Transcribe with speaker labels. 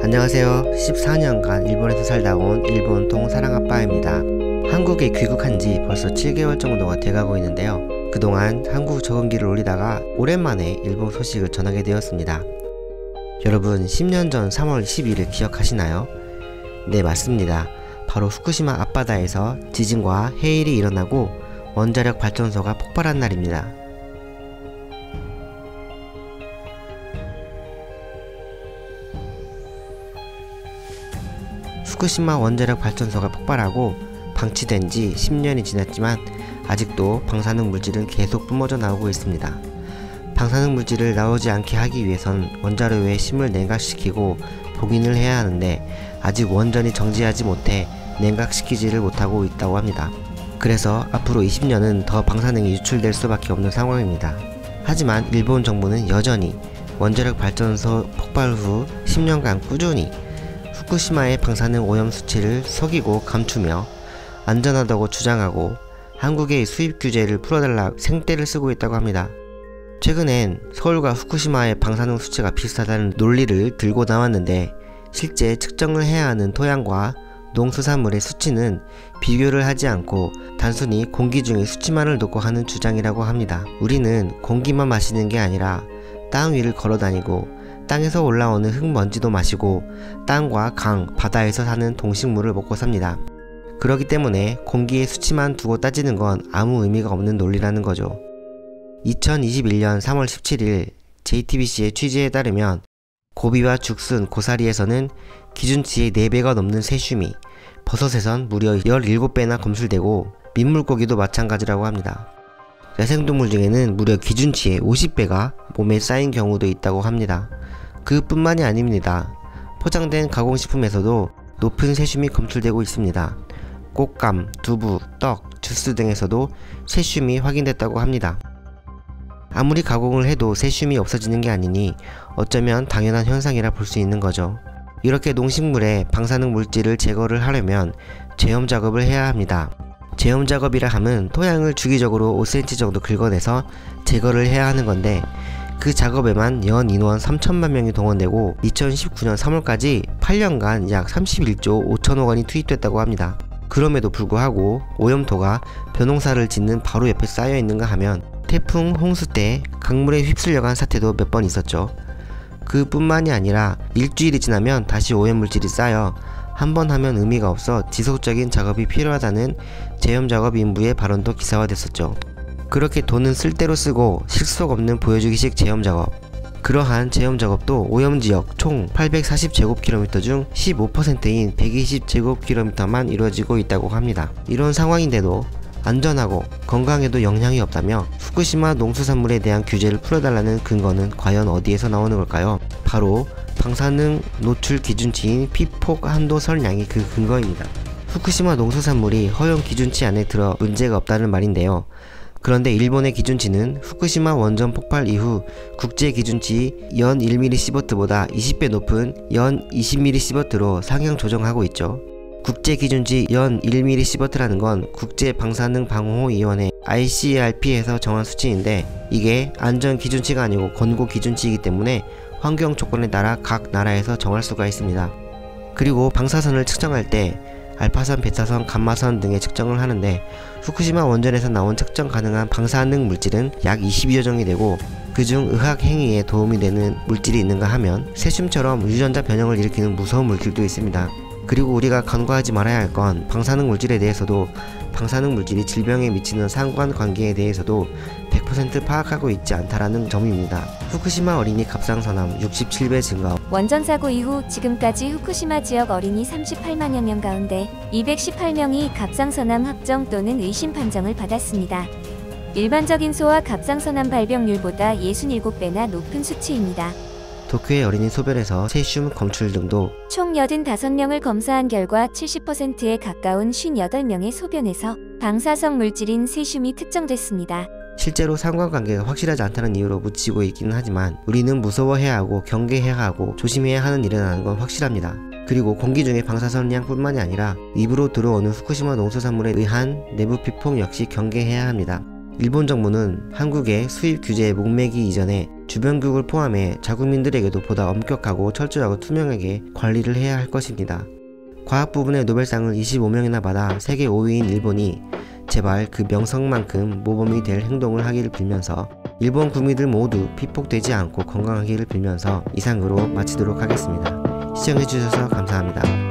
Speaker 1: 안녕하세요. 14년간 일본에서 살다 온 일본통 사랑아빠입니다. 한국에 귀국한 지 벌써 7개월 정도가 돼가고 있는데요. 그동안 한국 적응기를 올리다가 오랜만에 일본 소식을 전하게 되었습니다. 여러분 10년 전 3월 12일 기억하시나요? 네, 맞습니다. 바로 후쿠시마 앞바다에서 지진과 해일이 일어나고 원자력 발전소가 폭발한 날입니다. 후쿠시마 원자력 발전소가 폭발하고 방치된 지 10년이 지났지만 아직도 방사능 물질은 계속 뿜어져 나오고 있습니다. 방사능 물질을 나오지 않게 하기 위해선 원자로에 힘을 냉각시키고 복인을 해야 하는데 아직 원전이 정지하지 못해 냉각시키지를 못하고 있다고 합니다. 그래서 앞으로 20년은 더 방사능이 유출될 수밖에 없는 상황입니다. 하지만 일본 정부는 여전히 원자력 발전소 폭발 후 10년간 꾸준히 후쿠시마의 방사능 오염 수치를 속이고 감추며 안전하다고 주장하고 한국의 수입 규제를 풀어달라 생떼를 쓰고 있다고 합니다. 최근엔 서울과 후쿠시마의 방사능 수치가 비슷하다는 논리를 들고 나왔는데 실제 측정을 해야 하는 토양과 농수산물의 수치는 비교를 하지 않고 단순히 공기 중의 수치만을 놓고 하는 주장이라고 합니다. 우리는 공기만 마시는 게 아니라 땅 위를 걸어다니고 땅에서 올라오는 흙먼지도 마시고 땅과 강, 바다에서 사는 동식물을 먹고 삽니다. 그렇기 때문에 공기의 수치만 두고 따지는 건 아무 의미가 없는 논리라는 거죠. 2021년 3월 17일 JTBC의 취재에 따르면 고비와 죽순, 고사리에서는 기준치의 4배가 넘는 세슘이, 버섯에선 무려 17배나 검출되고 민물고기도 마찬가지라고 합니다. 야생동물 중에는 무려 기준치의 50배가 몸에 쌓인 경우도 있다고 합니다. 그뿐만이 아닙니다. 포장된 가공식품에서도 높은 세슘이 검출되고 있습니다. 꽃감, 두부, 떡, 주스 등에서도 세슘이 확인됐다고 합니다. 아무리 가공을 해도 세슘이 없어지는 게 아니니 어쩌면 당연한 현상이라 볼 수 있는 거죠. 이렇게 농식물의 방사능 물질을 제거를 하려면 제염 작업을 해야 합니다. 제염 작업이라 함은 토양을 주기적으로 5cm 정도 긁어내서 제거를 해야 하는 건데 그 작업에만 연 인원 3천만 명이 동원되고 2019년 3월까지 8년간 약 31조 5천억 원이 투입됐다고 합니다. 그럼에도 불구하고 오염토가 벼농사를 짓는 바로 옆에 쌓여 있는가 하면 태풍, 홍수 때 강물에 휩쓸려간 사태도 몇 번 있었죠. 그뿐만이 아니라 일주일이 지나면 다시 오염물질이 쌓여 한 번 하면 의미가 없어 지속적인 작업이 필요하다는 제염작업 인부의 발언도 기사화됐었죠. 그렇게 돈은 쓸대로 쓰고 실속 없는 보여주기식 제염작업. 그러한 제염작업도 오염지역 총 840제곱킬로미터 중 15%인 120제곱킬로미터만 이루어지고 있다고 합니다. 이런 상황인데도 안전하고 건강에도 영향이 없다며 후쿠시마 농수산물에 대한 규제를 풀어달라는 근거는 과연 어디에서 나오는 걸까요? 바로 방사능 노출 기준치인 피폭 한도 설량이 그 근거입니다. 후쿠시마 농수산물이 허용 기준치 안에 들어 문제가 없다는 말인데요. 그런데 일본의 기준치는 후쿠시마 원전 폭발 이후 국제 기준치 연 1mS보다 20배 높은 연 20mS로 상향 조정하고 있죠. 국제 기준치 연 1mS라는 건 국제 방사능 방호 위원회 ICRP에서 정한 수치인데 이게 안전 기준치가 아니고 권고 기준치이기 때문에 환경 조건에 따라 각 나라에서 정할 수가 있습니다. 그리고 방사선을 측정할 때 알파선, 베타선, 감마선 등의 측정을 하는데 후쿠시마 원전에서 나온 측정 가능한 방사능 물질은 약 22여 종이 되고 그중 의학 행위에 도움이 되는 물질이 있는가 하면 세슘처럼 유전자 변형을 일으키는 무서운 물질도 있습니다. 그리고 우리가 간과하지 말아야 할 건 방사능 물질에 대해서도 방사능 물질이 질병에 미치는 상관관계에 대해서도 100% 파악하고 있지 않다라는 점입니다. 후쿠시마 어린이 갑상선암 67배 증가.
Speaker 2: 원전 사고 이후 지금까지 후쿠시마 지역 어린이 38만여 명 가운데 218명이 갑상선암 확정 또는 의심 판정을 받았습니다. 일반적인 소아 갑상선암 발병률보다 67배나 높은 수치입니다.
Speaker 1: 도쿄의 어린이 소변에서 세슘 검출 등도
Speaker 2: 총 85명을 검사한 결과 70%에 가까운 58명의 소변에서 방사성 물질인 세슘이 특정됐습니다.
Speaker 1: 실제로 상관관계가 확실하지 않다는 이유로 묻히고 있기는 하지만 우리는 무서워해야 하고 경계해야 하고 조심해야 하는 일이라는 건 확실합니다. 그리고 공기 중에 방사선량 뿐만이 아니라 입으로 들어오는 후쿠시마 농수산물에 의한 내부 피폭 역시 경계해야 합니다. 일본 정부는 한국의 수입 규제에 목매기 이전에 주변국을 포함해 자국민들에게도 보다 엄격하고 철저하고 투명하게 관리를 해야 할 것입니다. 과학 부분의 노벨상을 25명이나 받아 세계 5위인 일본이 제발 그 명성만큼 모범이 될 행동을 하기를 빌면서 일본 국민들 모두 피폭되지 않고 건강하기를 빌면서 이상으로 마치도록 하겠습니다. 시청해주셔서 감사합니다.